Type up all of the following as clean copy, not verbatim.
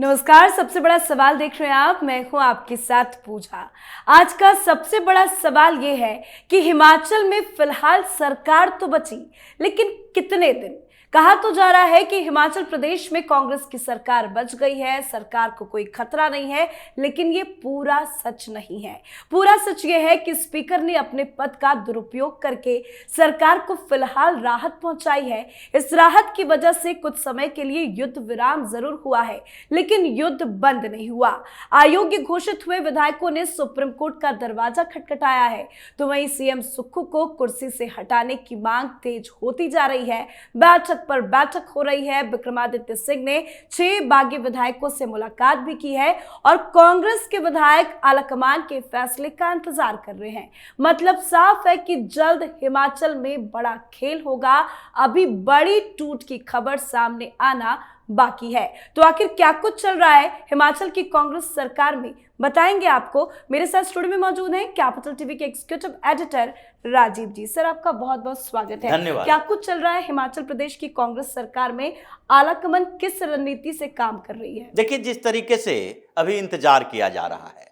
नमस्कार। सबसे बड़ा सवाल देख रहे हैं आप, मैं हूं आपके साथ पूजा। आज का सबसे बड़ा सवाल यह है कि हिमाचल में फिलहाल सरकार तो बची, लेकिन कितने दिन। कहा तो जा रहा है कि हिमाचल प्रदेश में कांग्रेस की सरकार बच गई है, सरकार को कोई खतरा नहीं है, लेकिन ये पूरा सच नहीं है। पूरा सच ये है कि स्पीकर ने अपने पद का दुरुपयोग करके सरकार को फिलहाल राहत पहुंचाई है। इस राहत की वजह से कुछ समय के लिए युद्ध विराम जरूर हुआ है, लेकिन युद्ध बंद नहीं हुआ। अयोग्य घोषित हुए विधायकों ने सुप्रीम कोर्ट का दरवाजा खटखटाया है, तो वहीं सीएम सुक्खू को कुर्सी से हटाने की मांग तेज होती जा रही है। बैठक पर बैठक हो रही है। विक्रमादित्य सिंह ने 6 बागी विधायकों से मुलाकात भी की है और कांग्रेस के विधायक आलाकमान के फैसले का इंतजार कर रहे हैं। मतलब साफ है कि जल्द हिमाचल में बड़ा खेल होगा। अभी बड़ी टूट की खबर सामने आना बाकी है। तो आखिर क्या कुछ चल रहा है हिमाचल की कांग्रेस सरकार में, बताएंगे आपको। मेरे साथ स्टूडियो में मौजूद हैं कैपिटल टीवी के एग्जीक्यूटिव एडिटर राजीव जी। सर, आपका बहुत बहुत स्वागत है। धन्यवाद। क्या कुछ चल रहा है हिमाचल प्रदेश की कांग्रेस सरकार में, आलाकमान किस रणनीति से काम कर रही है? देखिए, जिस तरीके से अभी इंतजार किया जा रहा है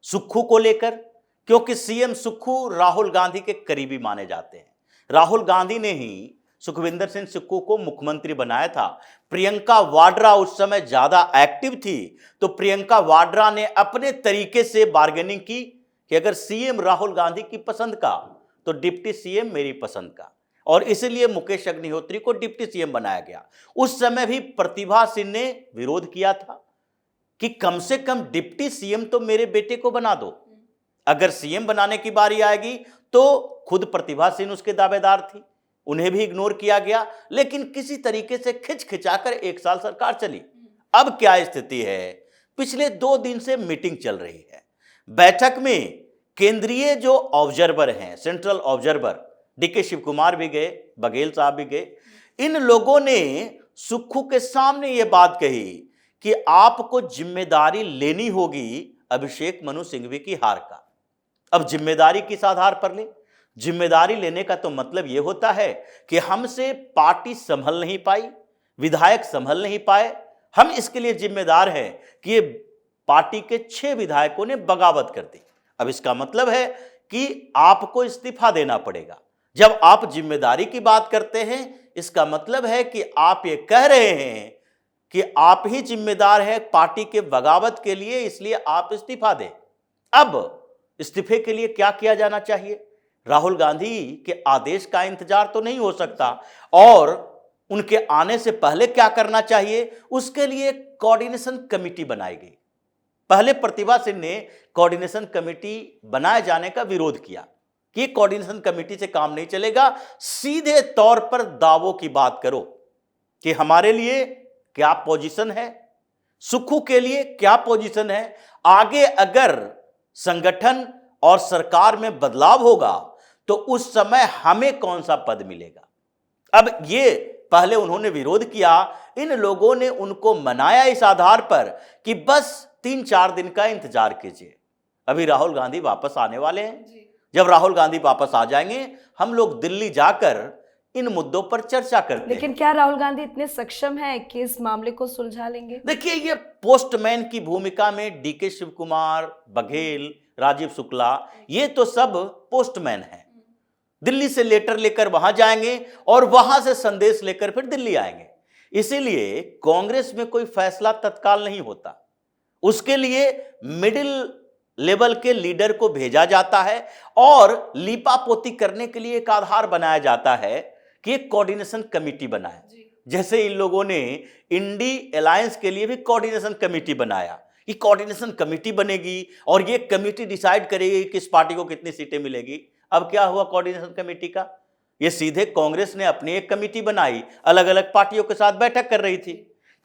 सुक्खू को लेकर, क्योंकि सीएम सुक्खू राहुल गांधी के करीबी माने जाते हैं। राहुल गांधी ने ही सुखविंदर सिंह सुक्खू को मुख्यमंत्री बनाया था। प्रियंका वाड्रा उस समय ज्यादा एक्टिव थी, तो प्रियंका वाड्रा ने अपने तरीके से बार्गेनिंग की कि अगर सीएम राहुल गांधी की पसंद का तो डिप्टी सीएम मेरी पसंद का, और इसलिए मुकेश अग्निहोत्री को डिप्टी सीएम बनाया गया। उस समय भी प्रतिभा सिंह ने विरोध किया था कि कम से कम डिप्टी सीएम तो मेरे बेटे को बना दो, अगर सीएम बनाने की बारी आएगी तो खुद प्रतिभा सिंह उसके दावेदार थी, उन्हें भी इग्नोर किया गया। लेकिन किसी तरीके से खिंचाकर 1 साल सरकार चली। अब क्या स्थिति है? पिछले 2 दिन से मीटिंग चल रही है। बैठक में केंद्रीय जो ऑब्जर्वर हैं, सेंट्रल ऑब्जर्वर डीके शिव कुमार भी गए, बघेल साहब भी गए। इन लोगों ने सुक्खू के सामने यह बात कही कि आपको जिम्मेदारी लेनी होगी अभिषेक मनु सिंघवी की हार का। अब जिम्मेदारी किस आधार पर ले? जिम्मेदारी लेने का तो मतलब यह होता है कि हमसे पार्टी संभल नहीं पाई, विधायक संभल नहीं पाए, हम इसके लिए जिम्मेदार हैं कि ये पार्टी के 6 विधायकों ने बगावत कर दी। अब इसका मतलब है कि आपको इस्तीफा देना पड़ेगा। जब आप जिम्मेदारी की बात करते हैं, इसका मतलब है कि आप ये कह रहे हैं कि आप ही जिम्मेदार हैं पार्टी के बगावत के लिए, इसलिए आप इस्तीफा दें। अब इस्तीफे के लिए क्या किया जाना चाहिए? राहुल गांधी के आदेश का इंतजार तो नहीं हो सकता, और उनके आने से पहले क्या करना चाहिए, उसके लिए कोऑर्डिनेशन कमेटी बनाई गई। पहले प्रतिभा सिंह ने कोऑर्डिनेशन कमेटी बनाए जाने का विरोध किया कि कोऑर्डिनेशन कमेटी से काम नहीं चलेगा, सीधे तौर पर दावों की बात करो कि हमारे लिए क्या पोजीशन है, सुक्खू के लिए क्या पोजीशन है, आगे अगर संगठन और सरकार में बदलाव होगा तो उस समय हमें कौन सा पद मिलेगा। अब ये पहले उन्होंने विरोध किया, इन लोगों ने उनको मनाया इस आधार पर कि बस 3-4 दिन का इंतजार कीजिए, अभी राहुल गांधी वापस आने वाले हैं। जब राहुल गांधी वापस आ जाएंगे, हम लोग दिल्ली जाकर इन मुद्दों पर चर्चा करते हैं। लेकिन क्या राहुल गांधी इतने सक्षम है कि इस मामले को सुलझा लेंगे? देखिए, ये पोस्टमैन की भूमिका में डीके शिव कुमार, बघेल, राजीव शुक्ला, ये तो सब पोस्टमैन हैं। दिल्ली से लेटर लेकर वहां जाएंगे और वहां से संदेश लेकर फिर दिल्ली आएंगे। इसीलिए कांग्रेस में कोई फैसला तत्काल नहीं होता, उसके लिए मिडिल लेवल के लीडर को भेजा जाता है और लीपापोती करने के लिए एक आधार बनाया जाता है कि एक कोऑर्डिनेशन कमेटी बनाए। जैसे इन लोगों ने इंडी अलायंस के लिए भी कोऑर्डिनेशन कमेटी बनाया कि कोऑर्डिनेशन कमेटी बनेगी और ये कमेटी डिसाइड करेगी किस पार्टी को कितनी सीटें मिलेगी। अब क्या हुआ कोऑर्डिनेशन कमेटी का? ये सीधे कांग्रेस ने अपनी एक कमेटी बनाई, अलग अलग पार्टियों के साथ बैठक कर रही थी।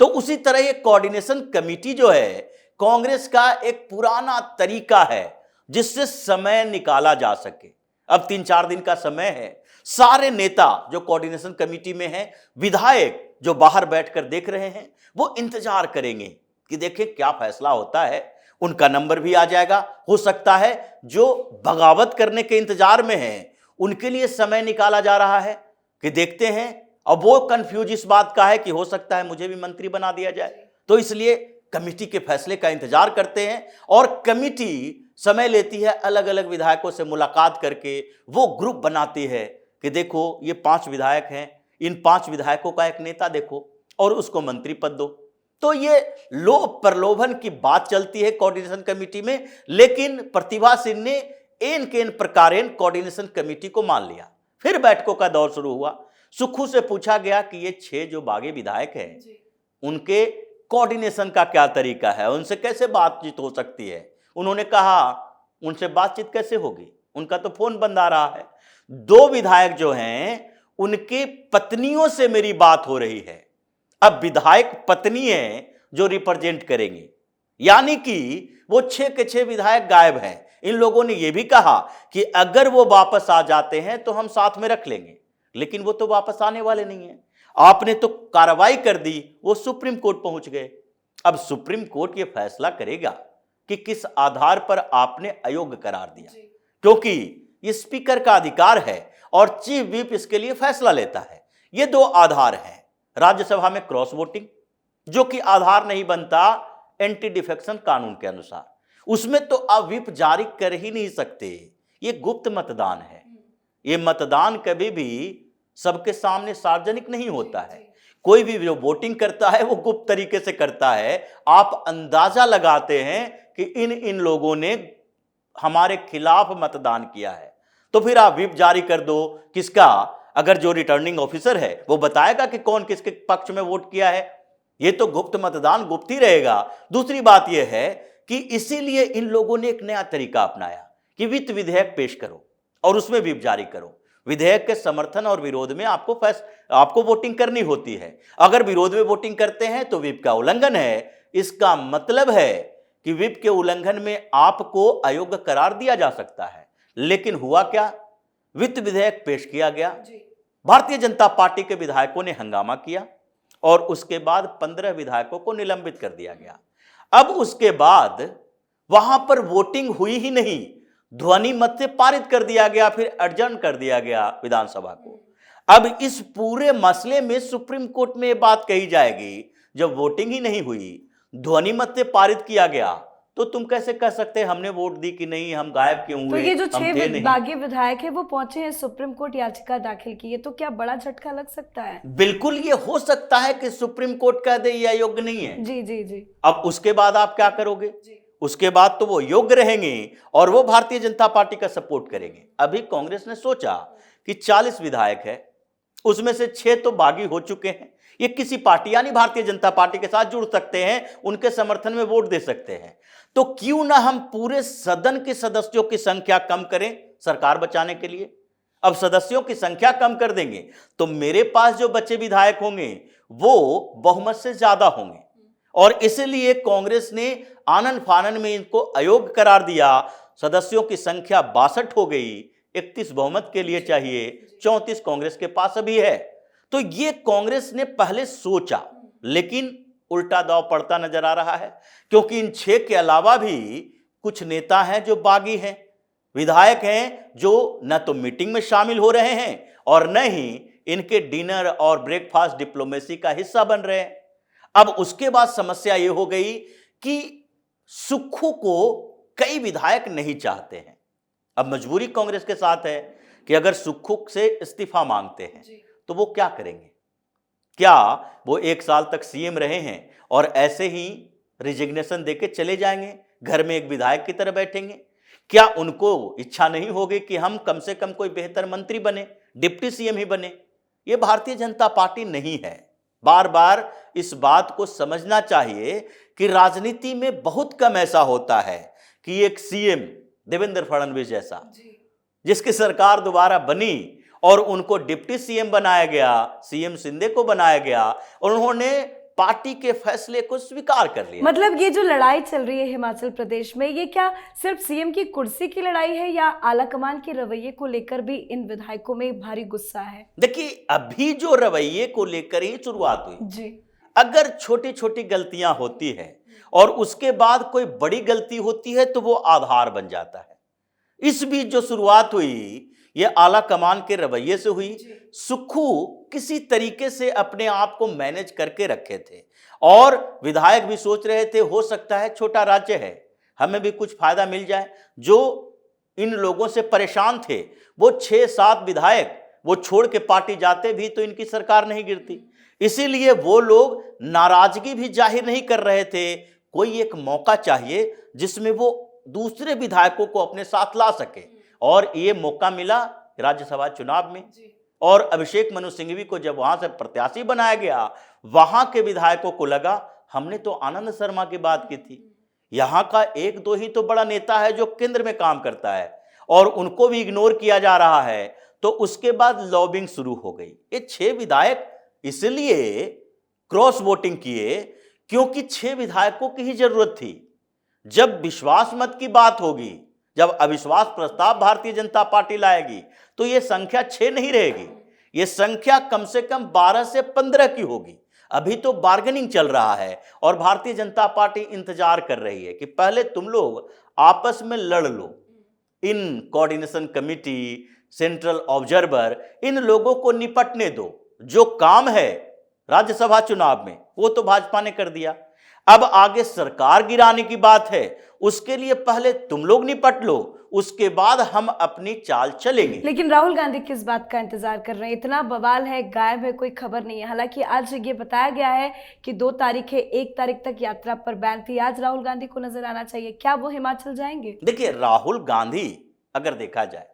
तो उसी तरह ये कोऑर्डिनेशन कमेटी जो है, कांग्रेस का एक पुराना तरीका है जिससे समय निकाला जा सके। अब 3-4 दिन का समय है, सारे नेता जो कोऑर्डिनेशन कमेटी में हैं, विधायक जो बाहर बैठकर देख रहे हैं, वो इंतजार करेंगे कि देखें क्या फैसला होता है। उनका नंबर भी आ जाएगा। हो सकता है जो बगावत करने के इंतजार में हैं, उनके लिए समय निकाला जा रहा है कि देखते हैं। अब वो कंफ्यूज इस बात का है कि हो सकता है मुझे भी मंत्री बना दिया जाए, तो इसलिए कमेटी के फैसले का इंतजार करते हैं और कमेटी समय लेती है, अलग अलग विधायकों से मुलाकात करके वो ग्रुप बनाती है कि देखो ये 5 विधायक हैं, इन 5 विधायकों का एक नेता देखो और उसको मंत्री पद दो। तो ये लोभ प्रलोभन की बात चलती है कोऑर्डिनेशन कमेटी में, लेकिन प्रतिभा सिंह ने एन के एन प्रकारेण कोऑर्डिनेशन कमेटी को मान लिया। फिर बैठकों का दौर शुरू हुआ। सुक्खू से पूछा गया कि ये 6 जो बागी विधायक हैं उनके कोऑर्डिनेशन का क्या तरीका है, उनसे कैसे बातचीत हो सकती है। उन्होंने कहा उनसे बातचीत कैसे होगी, उनका तो फोन बंद आ रहा है। 2 विधायक जो हैं उनके पत्नियों से मेरी बात हो रही है। अब विधायक पत्नी है जो रिप्रेजेंट करेंगे, यानी कि वो 6 के 6 विधायक गायब हैं। इन लोगों ने यह भी कहा कि अगर वो वापस आ जाते हैं तो हम साथ में रख लेंगे, लेकिन वो तो वापस आने वाले नहीं है। आपने तो कार्रवाई कर दी, वो सुप्रीम कोर्ट पहुंच गए। अब सुप्रीम कोर्ट ये फैसला करेगा कि किस आधार पर आपने अयोग्य करार दिया, क्योंकि ये स्पीकर का अधिकार है और चीफ व्हिप इसके लिए फैसला लेता है। ये 2 आधार हैं। राज्यसभा में क्रॉस वोटिंग, जो कि आधार नहीं बनता एंटी डिफेक्शन कानून के अनुसार, उसमें तो आप व्हिप जारी कर ही नहीं सकते। ये गुप्त मतदान है। ये मतदान कभी भी सबके सामने सार्वजनिक नहीं होता है। कोई भी जो वोटिंग करता है वो गुप्त तरीके से करता है। आप अंदाजा लगाते हैं कि इन लोगों ने हमारे खिलाफ मतदान किया है, तो फिर आप व्हिप जारी कर दो किसका। अगर जो रिटर्निंग ऑफिसर है वो बताएगा कि कौन किसके पक्ष में वोट किया है। ये तो गुप्त मतदान गुप्त ही रहेगा। दूसरी बात यह है कि इसीलिए इन लोगों ने एक नया तरीका अपनाया कि वित्त विधेयक पेश करो और उसमें व्हिप जारी करो। विधेयक के समर्थन और विरोध में आपको वोटिंग करनी होती है। अगर विरोध में वोटिंग करते हैं तो व्हिप का उल्लंघन है। इसका मतलब है कि व्हिप के उल्लंघन में आपको अयोग्य करार दिया जा सकता है। लेकिन हुआ क्या, वित्त विधेयक पेश किया गया, भारतीय जनता पार्टी के विधायकों ने हंगामा किया और उसके बाद 15 विधायकों को निलंबित कर दिया गया। अब उसके बाद वहां पर वोटिंग हुई ही नहीं, ध्वनि मत से पारित कर दिया गया, फिर एडजर्न कर दिया गया विधानसभा को। अब इस पूरे मसले में सुप्रीम कोर्ट में यह बात कही जाएगी, जब वोटिंग ही नहीं हुई, ध्वनि मत से पारित किया गया, तो तुम कैसे कह सकते हैं हमने वोट दी कि नहीं, हम गायब क्यों हुए। तो ये जो 6 बागी विधायक है वो पहुंचे हैं, सुप्रीम कोर्ट याचिका दाखिल की है, तो क्या बड़ा झटका लग सकता है? बिल्कुल, ये हो सकता है कि सुप्रीम कोर्ट कह दे ये अयोग्य नहीं है। जी जी जी। अब उसके बाद आप क्या करोगे? उसके बाद तो वो योग्य रहेंगे और वो भारतीय जनता पार्टी का सपोर्ट करेंगे। अभी कांग्रेस ने सोचा कि 40 विधायक है, उसमें से 6 तो बागी हो चुके हैं, ये किसी पार्टी यानी भारतीय जनता पार्टी के साथ जुड़ सकते हैं, उनके समर्थन में वोट दे सकते हैं। तो क्यों ना हम पूरे सदन के सदस्यों की संख्या कम करें सरकार बचाने के लिए। अब सदस्यों की संख्या कम कर देंगे तो मेरे पास जो बचे विधायक होंगे वो बहुमत से ज्यादा होंगे, और इसलिए कांग्रेस ने आनन फानन में इनको अयोग्य करार दिया। सदस्यों की संख्या 62 हो गई, 31 बहुमत के लिए चाहिए, 34 कांग्रेस के पास अभी है। तो ये कांग्रेस ने पहले सोचा, लेकिन उल्टा दांव पड़ता नजर आ रहा है, क्योंकि इन 6 के अलावा भी कुछ नेता हैं जो बागी हैं, विधायक हैं जो न तो मीटिंग में शामिल हो रहे हैं और न ही इनके डिनर और ब्रेकफास्ट डिप्लोमेसी का हिस्सा बन रहे हैं। अब उसके बाद समस्या ये हो गई कि सुक्खू को कई विधायक नहीं चाहते हैं। अब मजबूरी कांग्रेस के साथ है कि अगर सुक्खू से इस्तीफा मांगते हैं तो वो क्या करेंगे। क्या वो 1 साल तक सीएम रहे हैं और ऐसे ही रिजिग्नेशन देके चले जाएंगे, घर में एक विधायक की तरह बैठेंगे? क्या उनको इच्छा नहीं होगी कि हम कम से कम कोई बेहतर मंत्री बने, डिप्टी सीएम ही बने? ये भारतीय जनता पार्टी नहीं है। बार बार इस बात को समझना चाहिए कि राजनीति में बहुत कम ऐसा होता है कि एक सीएम देवेंद्र फडणवीस जैसा, जिसकी सरकार दोबारा बनी और उनको डिप्टी सीएम बनाया गया, सीएम शिंदे को बनाया गया और उन्होंने पार्टी के फैसले को स्वीकार कर लिया। मतलब ये जो लड़ाई चल रही है हिमाचल प्रदेश में, ये क्या सिर्फ सीएम की कुर्सी की लड़ाई है या आलाकमान के रवैये को लेकर भी इन विधायकों में भारी गुस्सा है? देखिए, अभी जो रवैये को लेकर ही शुरुआत हुई जी। अगर छोटी छोटी गलतियां होती है और उसके बाद कोई बड़ी गलती होती है तो वो आधार बन जाता है। इस बीच जो शुरुआत हुई ये आला कमान के रवैये से हुई। सुक्खू किसी तरीके से अपने आप को मैनेज करके रखे थे और विधायक भी सोच रहे थे हो सकता है छोटा राज्य है, हमें भी कुछ फायदा मिल जाए। जो इन लोगों से परेशान थे वो 6-7 विधायक वो छोड़ के पार्टी जाते भी तो इनकी सरकार नहीं गिरती, इसीलिए वो लोग नाराजगी भी जाहिर नहीं कर रहे थे। कोई एक मौका चाहिए जिसमें वो दूसरे विधायकों को अपने साथ ला सके, और ये मौका मिला राज्यसभा चुनाव में। और अभिषेक मनु सिंघवी को जब वहां से प्रत्याशी बनाया गया, वहां के विधायकों को लगा हमने तो आनंद शर्मा की बात की थी, यहां का एक दो ही तो बड़ा नेता है जो केंद्र में काम करता है और उनको भी इग्नोर किया जा रहा है। तो उसके बाद लॉबिंग शुरू हो गई। ये 6 विधायक इसलिए क्रॉस वोटिंग किए क्योंकि 6 विधायकों की ही जरूरत थी। जब विश्वास मत की बात होगी, जब अविश्वास प्रस्ताव भारतीय जनता पार्टी लाएगी, तो यह संख्या 6 नहीं रहेगी, यह संख्या कम से कम 12 से 15 की होगी। अभी तो बार्गेनिंग चल रहा है और भारतीय जनता पार्टी इंतजार कर रही है कि पहले तुम लोग आपस में लड़ लो। इन कोऑर्डिनेशन कमेटी, सेंट्रल ऑब्जर्वर, इन लोगों को निपटने दो। जो काम है राज्यसभा चुनाव में वो तो भाजपा ने कर दिया, अब आगे सरकार गिराने की बात है, उसके लिए पहले तुम लोग निपट लो, उसके बाद हम अपनी चाल चलेंगे। लेकिन राहुल गांधी किस बात का इंतजार कर रहे हैं? इतना बवाल है, गायब है, कोई खबर नहीं है। हालांकि आज ये बताया गया है कि 2 तारीख है, 1 तारीख तक यात्रा पर बैन थी। आज राहुल गांधी को नजर आना चाहिए, क्या वो हिमाचल जाएंगे? देखिए, राहुल गांधी अगर देखा जाए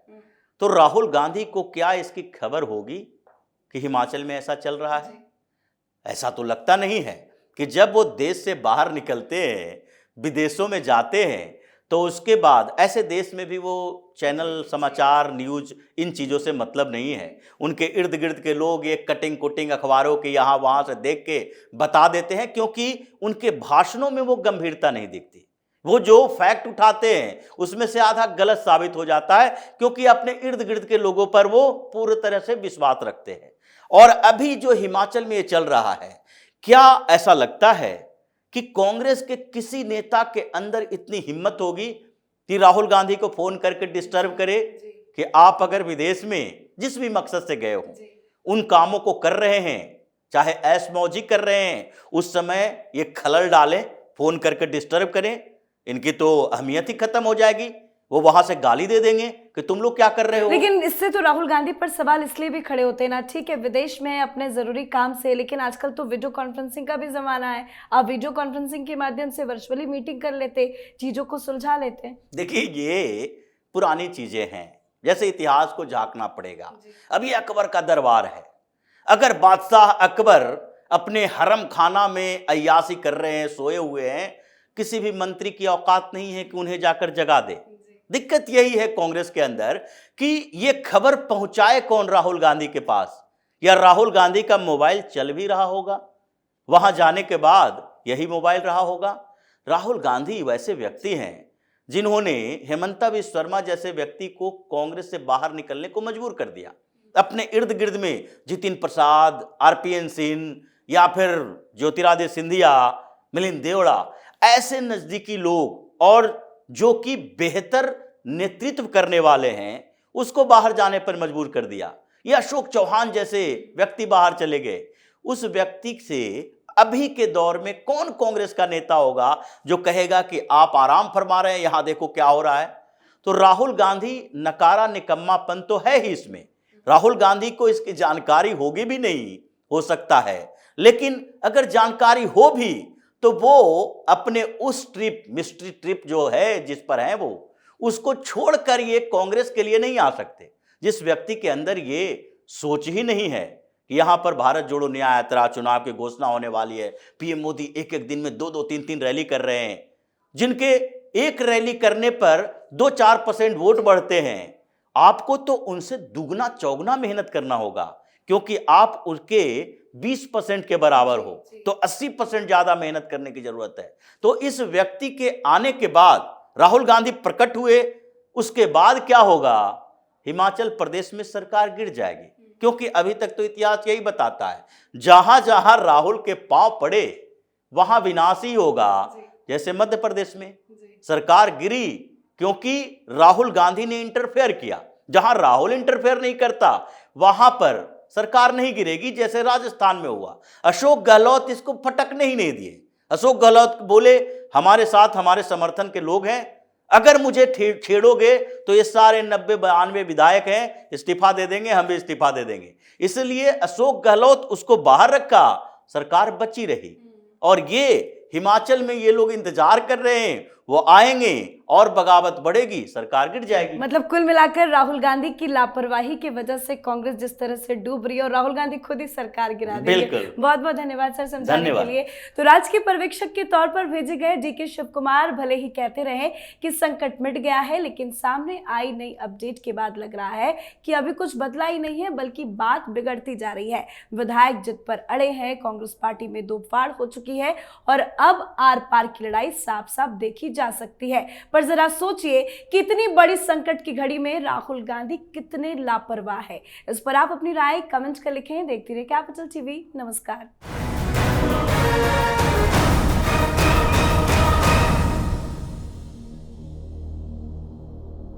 तो राहुल गांधी को क्या इसकी खबर होगी कि हिमाचल में ऐसा चल रहा है? ऐसा तो लगता नहीं है कि जब वो देश से बाहर निकलते हैं, विदेशों में जाते हैं, तो उसके बाद ऐसे देश में भी वो चैनल, समाचार, न्यूज, इन चीज़ों से मतलब नहीं है। उनके इर्द गिर्द के लोग ये कटिंग कुटिंग अखबारों के यहाँ वहाँ से देख के बता देते हैं, क्योंकि उनके भाषणों में वो गंभीरता नहीं दिखती। वो जो फैक्ट उठाते हैं उसमें से आधा गलत साबित हो जाता है, क्योंकि अपने इर्द गिर्द के लोगों पर वो पूरी तरह से विश्वास रखते हैं। और अभी जो हिमाचल में ये चल रहा है, क्या ऐसा लगता है कि कांग्रेस के किसी नेता के अंदर इतनी हिम्मत होगी कि राहुल गांधी को फोन करके डिस्टर्ब करे कि आप अगर विदेश में जिस भी मकसद से गए हो उन कामों को कर रहे हैं, चाहे ऐश मौजी कर रहे हैं, उस समय ये खलल डालें, फोन करके डिस्टर्ब करें? इनकी तो अहमियत ही खत्म हो जाएगी। वो वहां से गाली दे देंगे कि तुम लोग क्या कर रहे हो। लेकिन इससे तो राहुल गांधी पर सवाल इसलिए भी खड़े होते हैं ना, ठीक है विदेश में अपने जरूरी काम से, लेकिन आजकल तो वीडियो कॉन्फ्रेंसिंग का भी जमाना है। आप वीडियो कॉन्फ्रेंसिंग के माध्यम से वर्चुअली मीटिंग कर लेते, चीजों को सुलझा लेते। देखिए, ये पुरानी चीजें हैं, जैसे इतिहास को झांकना पड़ेगा। अभी अकबर का दरबार है, अगर बादशाह अकबर अपने हरम खाना में अय्यासी कर रहे हैं, सोए हुए हैं, किसी भी मंत्री की औकात नहीं है कि उन्हें जाकर जगा दे। दिक्कत यही है कांग्रेस के अंदर कि ये खबर पहुंचाए कौन राहुल गांधी के पास, या राहुल गांधी का मोबाइल चल भी रहा होगा, वहां जाने के बाद यही मोबाइल रहा होगा। राहुल गांधी वैसे व्यक्ति हैं जिन्होंने हेमंता बिस्वा शर्मा जैसे व्यक्ति को कांग्रेस से बाहर निकलने को मजबूर कर दिया। अपने इर्द गिर्द में जितिन प्रसाद, आरपीएन सिंह या फिर ज्योतिरादित्य सिंधिया, मिलिंद देवड़ा, ऐसे नजदीकी लोग और जो कि बेहतर नेतृत्व करने वाले हैं, उसको बाहर जाने पर मजबूर कर दिया। या अशोक चौहान जैसे व्यक्ति बाहर चले गए। उस व्यक्ति से अभी के दौर में कौन कांग्रेस का नेता होगा जो कहेगा कि आप आराम फरमा रहे हैं, यहां देखो क्या हो रहा है। तो राहुल गांधी नकारा निकम्मापन तो है ही इसमें। राहुल गांधी को इसकी जानकारी होगी भी नहीं, हो सकता है, लेकिन अगर जानकारी हो भी तो वो अपने उस ट्रिप, मिस्ट्री ट्रिप जो है जिस पर है, वो उसको छोड़कर ये कांग्रेस के लिए नहीं आ सकते। जिस व्यक्ति के अंदर ये सोच ही नहीं है कि यहां पर भारत जोड़ो न्याय यात्रा, चुनाव की घोषणा होने वाली है, पीएम मोदी एक एक दिन में 2-2, 3-3 रैली कर रहे हैं, जिनके एक रैली करने पर 2-4% वोट बढ़ते हैं, आपको तो उनसे दुगना चौगुना मेहनत करना होगा, क्योंकि आप उसके 20% के बराबर हो, तो 80% ज्यादा मेहनत करने की जरूरत है। तो इस व्यक्ति के आने के बाद राहुल गांधी प्रकट हुए, उसके बाद क्या होगा? हिमाचल प्रदेश में सरकार गिर जाएगी, क्योंकि अभी तक तो इतिहास यही बताता है, जहां जहां राहुल के पांव पड़े वहां विनाश ही होगा। जैसे मध्य प्रदेश में सरकार गिरी क्योंकि राहुल गांधी ने इंटरफेयर किया, जहां राहुल इंटरफेयर नहीं करता वहां पर सरकार नहीं गिरेगी, जैसे राजस्थान में हुआ। अशोक गहलोत इसको फटकने ही नहीं दिए। अशोक गहलोत बोले हमारे साथ हमारे समर्थन के लोग हैं, अगर मुझे छेड़ोगे तो ये सारे 90-92 विधायक हैं, इस्तीफा दे देंगे, हम भी इस्तीफा दे देंगे। इसलिए अशोक गहलोत उसको बाहर रखा, सरकार बची रही। और ये हिमाचल में ये लोग इंतजार कर रहे हैं, वो आएंगे और बगावत बढ़ेगी, सरकार गिर जाएगी। मतलब कुल मिलाकर राहुल गांधी की लापरवाही की वजह से कांग्रेस जिस तरह से डूब रही है और राहुल गांधी खुद ही सरकार गिरा देंगे। बहुत बहुत धन्यवाद सर समझाने के लिए। तो राजकीय पर्यवेक्षक के तौर पर भेजे गए डीके शिव कुमार भले ही कहते रहे कि संकट मिट गया है, लेकिन सामने आई नई अपडेट के बाद लग रहा है कि अभी कुछ बदला ही नहीं है, बल्कि बात बिगड़ती जा रही है। विधायक जिद पर अड़े हैं, कांग्रेस पार्टी में दो फाड़ हो चुकी है और अब आर पार की लड़ाई साफ साफ देखी जा सकती है। पर जरा सोचिए कि इतनी बड़ी संकट की घड़ी में राहुल गांधी कितने लापरवाह है। इस पर आप अपनी राय कमेंट कर लिखें। देखती रहिए कैपिटल टीवी। नमस्कार।